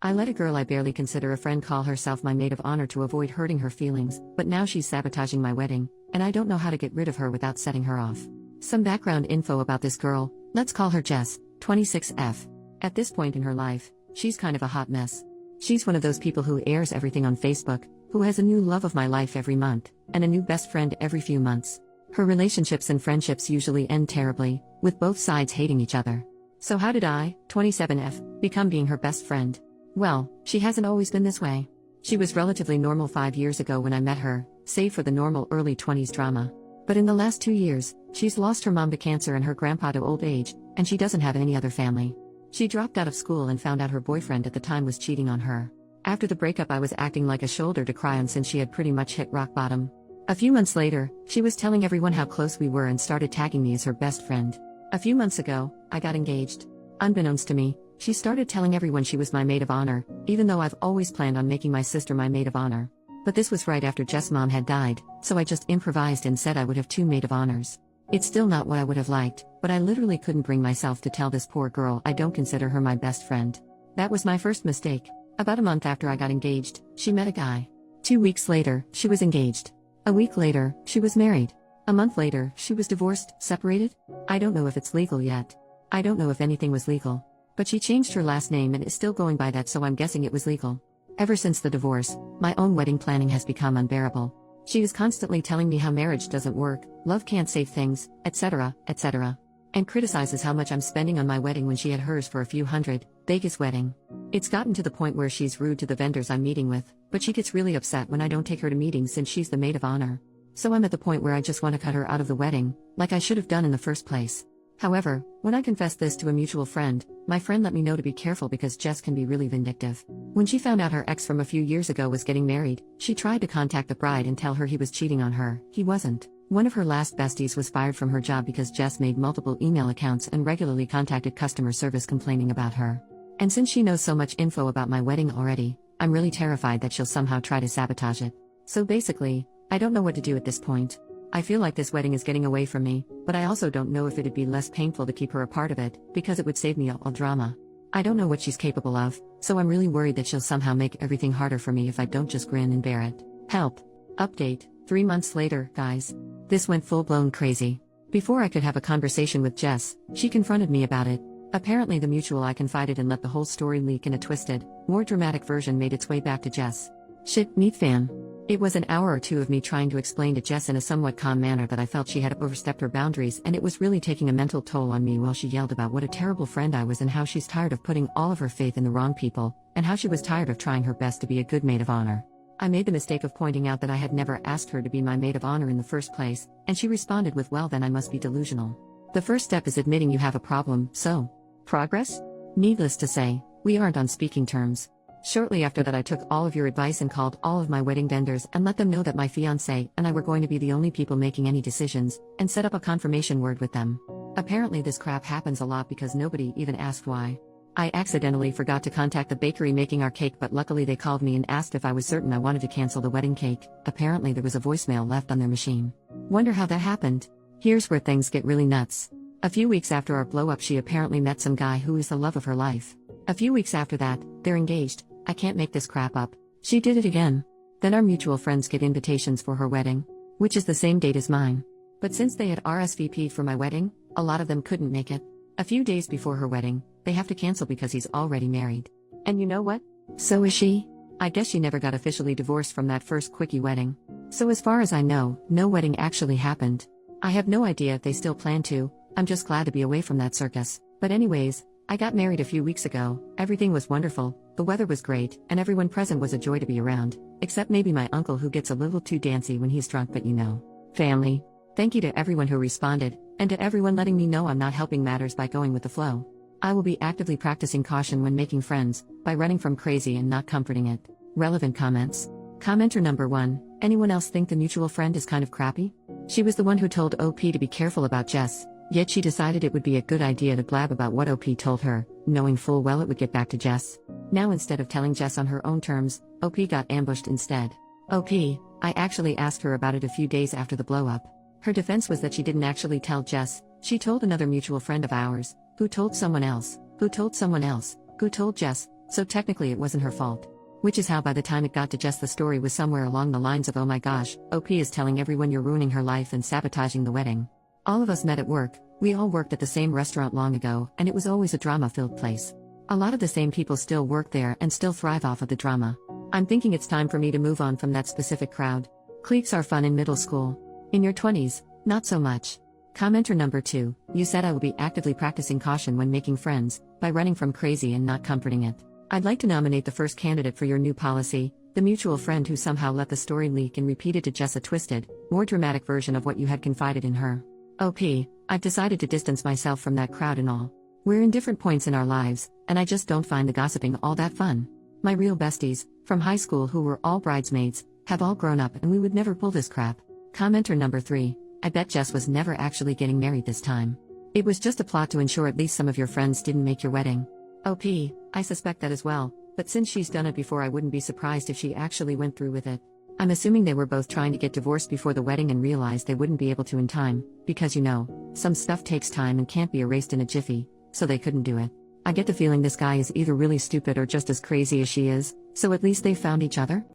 I let a girl I barely consider a friend call herself my maid of honor to avoid hurting her feelings, but now she's sabotaging my wedding, and I don't know how to get rid of her without setting her off. Some background info about this girl: let's call her Jess, 26F. At this point in her life, she's kind of a hot mess. She's one of those people who airs everything on Facebook, who has a new love of my life every month, and a new best friend every few months. Her relationships and friendships usually end terribly, with both sides hating each other. So how did I, 27F, become being her best friend? Well, she hasn't always been this way. She was relatively normal 5 years ago when I met her, save for the normal early 20s drama. But in the last 2 years, she's lost her mom to cancer and her grandpa to old age, and she doesn't have any other family. She dropped out of school and found out her boyfriend at the time was cheating on her. After the breakup, I was acting like a shoulder to cry on since she had pretty much hit rock bottom. A few months later, she was telling everyone how close we were and started tagging me as her best friend. A few months ago, I got engaged. Unbeknownst to me, she started telling everyone she was my maid of honor, even though I've always planned on making my sister my maid of honor. But this was right after Jess' mom had died, so I just improvised and said I would have 2 maid of honors. It's still not what I would have liked, but I literally couldn't bring myself to tell this poor girl I don't consider her my best friend. That was my first mistake. About a month after I got engaged, she met a guy. 2 weeks later, she was engaged. A week later, she was married. A month later, she was divorced, separated. I don't know if it's legal yet. I don't know if anything was legal. But she changed her last name and is still going by that, so I'm guessing it was legal. Ever since the divorce, my own wedding planning has become unbearable. She is constantly telling me how marriage doesn't work, love can't save things, etc., etc. And criticizes how much I'm spending on my wedding when she had hers for a few hundred. Vegas wedding. It's gotten to the point where she's rude to the vendors I'm meeting with, but she gets really upset when I don't take her to meetings since she's the maid of honor. So I'm at the point where I just want to cut her out of the wedding, like I should have done in the first place. However, when I confessed this to a mutual friend, my friend let me know to be careful because Jess can be really vindictive. When she found out her ex from a few years ago was getting married, she tried to contact the bride and tell her he was cheating on her. He wasn't. One of her last besties was fired from her job because Jess made multiple email accounts and regularly contacted customer service complaining about her. And since she knows so much info about my wedding already, I'm really terrified that she'll somehow try to sabotage it. So basically, I don't know what to do at this point. I feel like this wedding is getting away from me, but I also don't know if it'd be less painful to keep her a part of it, because it would save me all drama. I don't know what she's capable of, so I'm really worried that she'll somehow make everything harder for me if I don't just grin and bear it. Help. Update. 3 months later, guys. This went full-blown crazy. Before I could have a conversation with Jess, she confronted me about it. Apparently the mutual I confided in let the whole story leak, and a twisted, more dramatic version made its way back to Jess. Shit, meet fan. It was an hour or two of me trying to explain to Jess in a somewhat calm manner that I felt she had overstepped her boundaries, and it was really taking a mental toll on me while she yelled about what a terrible friend I was and how she's tired of putting all of her faith in the wrong people, and how she was tired of trying her best to be a good maid of honor. I made the mistake of pointing out that I had never asked her to be my maid of honor in the first place, and she responded with, well, then I must be delusional. The first step is admitting you have a problem, so. Progress? Needless to say, we aren't on speaking terms. Shortly after that, I took all of your advice and called all of my wedding vendors and let them know that my fiancé and I were going to be the only people making any decisions, and set up a confirmation word with them. Apparently this crap happens a lot because nobody even asked why. I accidentally forgot to contact the bakery making our cake, but luckily they called me and asked if I was certain I wanted to cancel the wedding cake. Apparently there was a voicemail left on their machine. Wonder how that happened. Here's where things get really nuts. A few weeks after our blow-up, she apparently met some guy who is the love of her life. A few weeks after that, they're engaged. I can't make this crap up. She did it again. Then our mutual friends get invitations for her wedding, which is the same date as mine. But since they had RSVP'd for my wedding, a lot of them couldn't make it. A few days before her wedding, they have to cancel because he's already married. And you know what? So is she. I guess she never got officially divorced from that first quickie wedding. So as far as I know, no wedding actually happened. I have no idea if they still plan to. I'm just glad to be away from that circus. But anyways, I got married a few weeks ago. Everything was wonderful, the weather was great, and everyone present was a joy to be around, except maybe my uncle who gets a little too dancy when he's drunk, but you know. Family. Thank you to everyone who responded, and to everyone letting me know I'm not helping matters by going with the flow. I will be actively practicing caution when making friends, by running from crazy and not comforting it. Relevant comments. Commenter number 1, anyone else think the mutual friend is kind of crappy? She was the one who told OP to be careful about Jess. Yet she decided it would be a good idea to blab about what OP told her, knowing full well it would get back to Jess. Now instead of telling Jess on her own terms, OP got ambushed instead. OP, I actually asked her about it a few days after the blow-up. Her defense was that she didn't actually tell Jess, she told another mutual friend of ours, who told someone else, who told someone else, who told Jess, so technically it wasn't her fault. Which is how by the time it got to Jess the story was somewhere along the lines of, oh my gosh, OP is telling everyone you're ruining her life and sabotaging the wedding. All of us met at work, we all worked at the same restaurant long ago, and it was always a drama-filled place. A lot of the same people still work there and still thrive off of the drama. I'm thinking it's time for me to move on from that specific crowd. Cliques are fun in middle school. In your 20s, not so much. Commenter number 2, you said I will be actively practicing caution when making friends, by running from crazy and not comforting it. I'd like to nominate the first candidate for your new policy, the mutual friend who somehow let the story leak and repeated to Jess a twisted, more dramatic version of what you had confided in her. OP, I've decided to distance myself from that crowd and all. We're in different points in our lives, and I just don't find the gossiping all that fun. My real besties, from high school who were all bridesmaids, have all grown up and we would never pull this crap. Commenter number 3, I bet Jess was never actually getting married this time. It was just a plot to ensure at least some of your friends didn't make your wedding. OP, I suspect that as well, but since she's done it before I wouldn't be surprised if she actually went through with it. I'm assuming they were both trying to get divorced before the wedding and realized they wouldn't be able to in time, because some stuff takes time and can't be erased in a jiffy, so they couldn't do it. I get the feeling this guy is either really stupid or just as crazy as she is, so at least they found each other?